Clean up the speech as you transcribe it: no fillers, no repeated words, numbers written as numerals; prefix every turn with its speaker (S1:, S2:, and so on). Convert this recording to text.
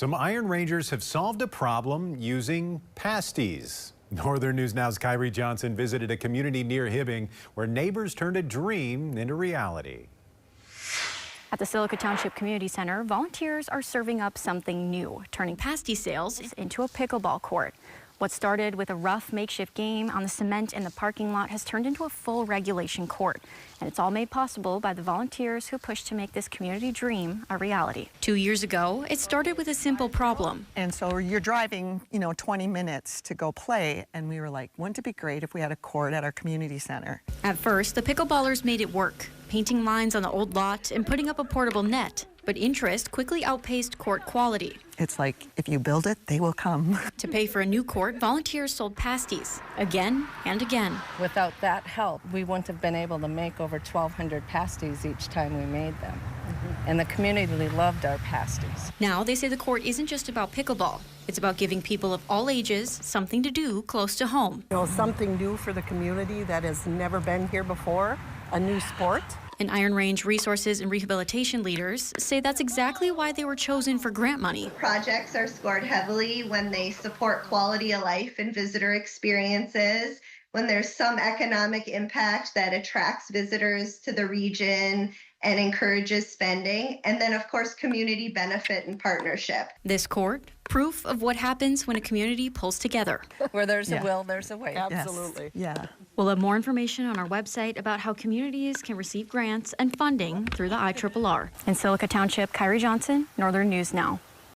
S1: Some Iron Rangers have solved a problem using pasties. Northern News Now's Kyrie Johnson visited a community near Hibbing where neighbors turned a dream into reality.
S2: At the Silica Township Community Center, volunteers are serving up something new, turning pasty sales into a pickleball court. What started with a rough makeshift game on the cement in the parking lot has turned into a full regulation court. And it's all made possible by the volunteers who pushed to make this community dream a reality. 2 years ago, it started with a simple problem.
S3: And so you're driving, 20 minutes to go play. And we were like, wouldn't it be great if we had a court at our community center?
S2: At first, the pickleballers made it work, painting lines on the old lot and putting up a portable net. But interest quickly outpaced court quality.
S3: It's like, if you build it, they will come.
S2: To pay for a new court, volunteers sold pasties again and again.
S4: Without that help, we wouldn't have been able to make over 1,200 pasties each time we made them. And the community loved our pasties.
S2: Now they say the court isn't just about pickleball. It's about giving people of all ages something to do close to home.
S5: Something new for the community that has never been here before, a new sport.
S2: And Iron Range resources and rehabilitation leaders say that's exactly why they were chosen for grant money.
S6: Projects are scored heavily when they support quality of life and visitor experiences, when there's some economic impact that attracts visitors to the region and encourages spending, and then of course community benefit and partnership.
S2: This court, proof of what happens when a community pulls together.
S4: Where there's a will, there's a way.
S5: Absolutely.
S3: Yes. Yeah.
S2: We'll have more information on our website about how communities can receive grants and funding through the IRRR. In Silica Township, Kyrie Johnson, Northern News Now.